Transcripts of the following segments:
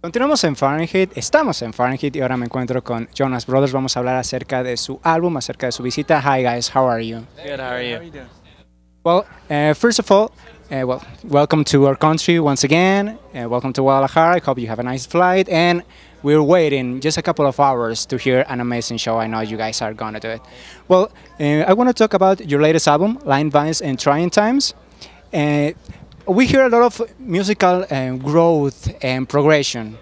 Continuamos en Fahrenheit, estamos en Fahrenheit y ahora me encuentro con Jonas Brothers. Vamos a hablar acerca de su álbum, acerca de su visita. Hi guys, how are you? Good, how are you? Well, first of all, welcome to our country once again. Welcome to Guadalajara. I hope you have a nice flight. And we're waiting just a couple of hours to hear an amazing show. I know you guys are gonna do it. Well, I want to talk about your latest album, Line Vines and Trying Times. Uh, we hear a lot of musical growth and progression.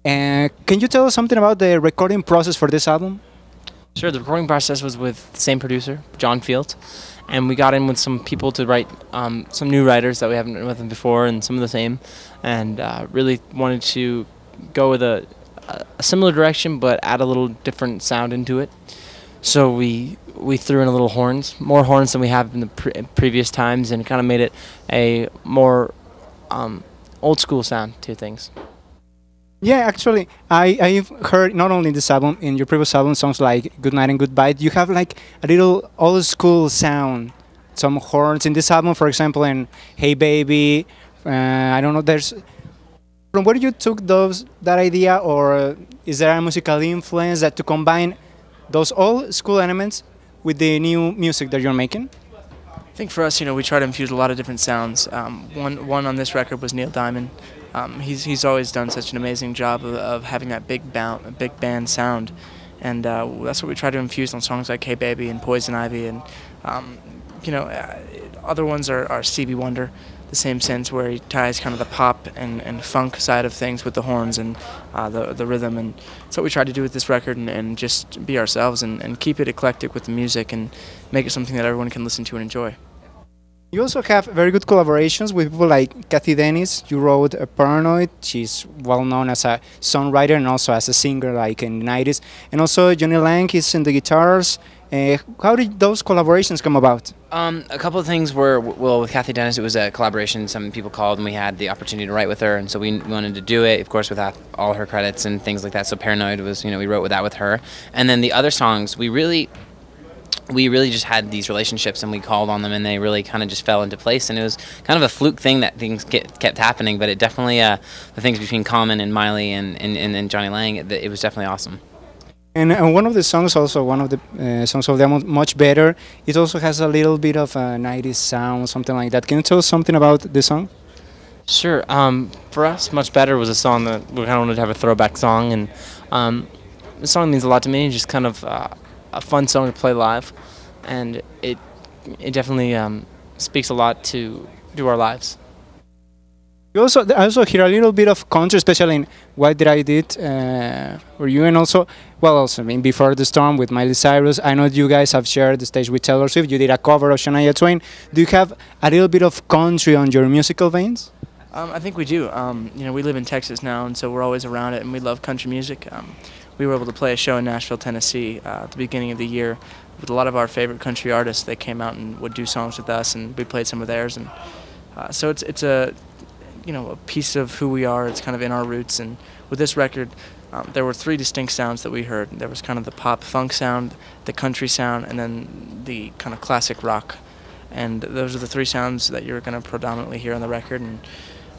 Can you tell us something about the recording process for this album? Sure, the recording process was with the same producer, John Field, and we got in with some people to write some new writers that we haven't written with them before and some of the same, and really wanted to go with a similar direction but add a little different sound into it. So we threw in a little horns, more horns than we have in the previous times, and it kind of made it a more old school sound to things. Yeah, actually, I've heard not only in this album, in your previous album, songs like Good Night and Goodbye, you have like a little old school sound, some horns in this album, for example, in Hey Baby, I don't know, there's, from where you took that idea, or is there a musical influence that to combine those old school elements with the new music that you're making? I think for us, we try to infuse a lot of different sounds. One on this record was Neil Diamond. He's always done such an amazing job of having that big band sound, and that's what we try to infuse on songs like Hey Baby and Poison Ivy, and other ones are Stevie Wonder, the same sense where he ties kind of the pop and funk side of things with the horns and the rhythm, and that's what we try to do with this record, and just be ourselves and keep it eclectic with the music and make it something that everyone can listen to and enjoy. You also have very good collaborations with people like Kathy Dennis. You wrote Paranoid. She's well known as a songwriter and also as a singer, like in the 90s. And also Johnny Lang is in the guitars. How did those collaborations come about? A couple of things were, well, with Kathy Dennis, it was a collaboration. Some people called and we had the opportunity to write with her, and so we wanted to do it, of course, without all her credits and things like that. So Paranoid was, we wrote with her. And then the other songs, we really just had these relationships and we called on them and they really kind of just fell into place, and it was kind of a fluke thing that things kept happening, but it definitely, the things between Common and Miley and Johnny Lang, it was definitely awesome. And one of the songs, also one of the songs of the album, Much Better, it also has a little bit of a 90s sound, something like that. Can you tell us something about the song? Sure. For us, Much Better was a song that we kind of wanted to have a throwback song, and the song means a lot to me. Just kind of a fun song to play live, and it definitely speaks a lot to our lives. I also hear a little bit of country, especially in What Did I Did for You, and also, well, also in Before the Storm with Miley Cyrus. I know you guys have shared the stage with Taylor Swift. You did a cover of Shania Twain. Do you have a little bit of country on your musical veins? I think we do. We live in Texas now, and so we're always around it, and we love country music. We were able to play a show in Nashville, Tennessee at the beginning of the year with a lot of our favorite country artists. They came out and would do songs with us, and we played some of theirs. And so it's a piece of who we are. It's kind of in our roots. And with this record, there were three distinct sounds that we heard. There was kind of the pop funk sound, the country sound, and then the kind of classic rock. And those are the three sounds that you're going to predominantly hear on the record. And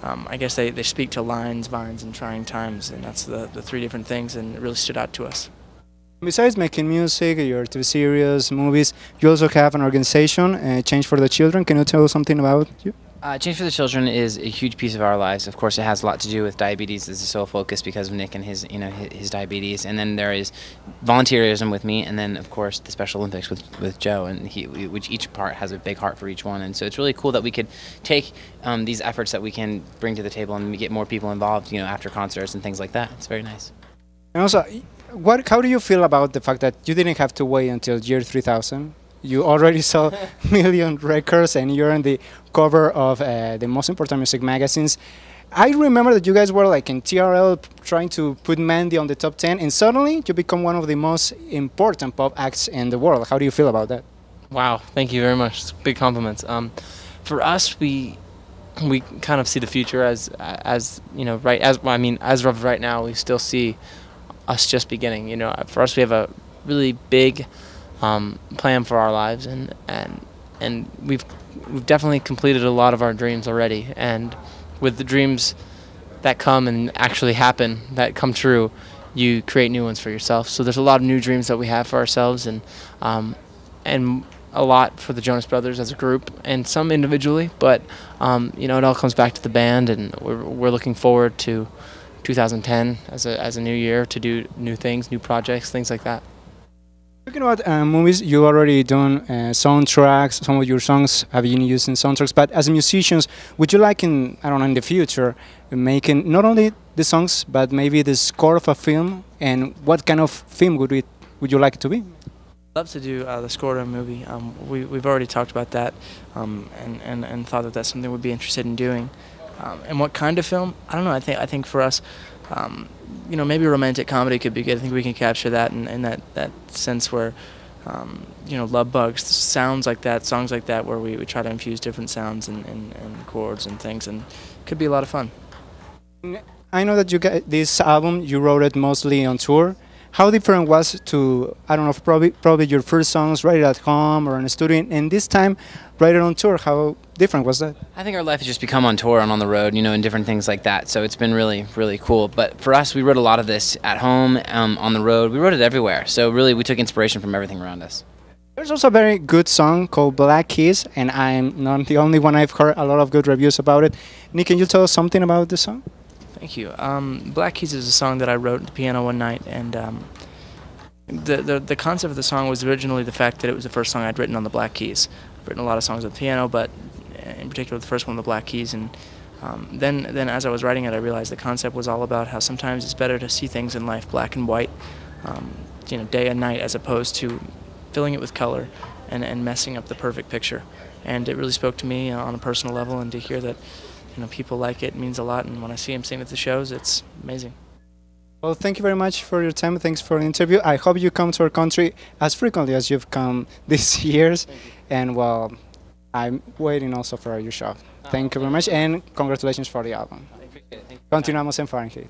I guess they speak to lines, vines, and trying times, and that's the three different things, and it really stood out to us. Besides making music, your TV series, movies, you also have an organization, Change for the Children. Can you tell us something about you? Change for the Children is a huge piece of our lives. Of course, it has a lot to do with diabetes. This is so focused because of Nick and his diabetes. And then there is volunteerism with me, and then of course the Special Olympics with Joe, and which each part has a big heart for each one. And so it's really cool that we could take these efforts that we can bring to the table and we get more people involved, after concerts and things like that. It's very nice. And also, how do you feel about the fact that you didn't have to wait until year 3000? You already sold million records and you're on the cover of the most important music magazines. I remember that you guys were like in TRL trying to put Mandy on the top 10, and suddenly you become one of the most important pop acts in the world. How do you feel about that? Wow, thank you very much. Big compliments. For us, we kind of see the future as of right now, we still see us just beginning. For us, we have a really big plan for our lives, and we've definitely completed a lot of our dreams already, and with the dreams that come and actually happen, that come true, you create new ones for yourself. So there's a lot of new dreams that we have for ourselves, and a lot for the Jonas Brothers as a group, and some individually. But you know, it all comes back to the band, and we're looking forward to 2010 as a new year to do new things, new projects, things like that. Talking about movies, you already done soundtracks. Some of your songs have been used in soundtracks. But as musicians, would you like in, I don't know, in the future, making not only the songs but maybe the score of a film? And what kind of film would you like it to be? I'd love to do the score to a movie. We've already talked about that, and thought that that's something we'd be interested in doing. And what kind of film? I don't know. I think for us, you know, maybe romantic comedy could be good. I think we can capture that in that sense where, you know, love bugs, sounds like that, songs like that, where we try to infuse different sounds and chords and things, and it could be a lot of fun. I know that you got this album, you wrote it mostly on tour. How different was to, I don't know, probably your first songs, write it at home or in a studio, and this time write it on tour? How different was that? I think our life has just become on tour and on the road, you know, and different things like that. So it's been really, really cool. But for us, we wrote a lot of this at home, on the road. We wrote it everywhere. So really, we took inspiration from everything around us. There's also a very good song called Black Keys, and I'm not the only one. I've heard a lot of good reviews about it. Nick, can you tell us something about the song? Thank you. Black Keys is a song that I wrote at the piano one night, and the concept of the song was originally the fact that it was the first song I'd written on the Black Keys. I've written a lot of songs on the piano, but in particular the first one on the Black Keys. And then as I was writing it, I realized the concept was all about how sometimes it's better to see things in life black and white, you know, day and night, as opposed to filling it with color and messing up the perfect picture. And it really spoke to me on a personal level, and to hear that, you know, people like it means a lot, and when I see them sing at the shows, it's amazing. Well, thank you very much for your time. Thanks for the interview. I hope you come to our country as frequently as you've come these years. And well, I'm waiting also for your show. Thank you very much, and congratulations for the album. Continuamos en Fahrenheit.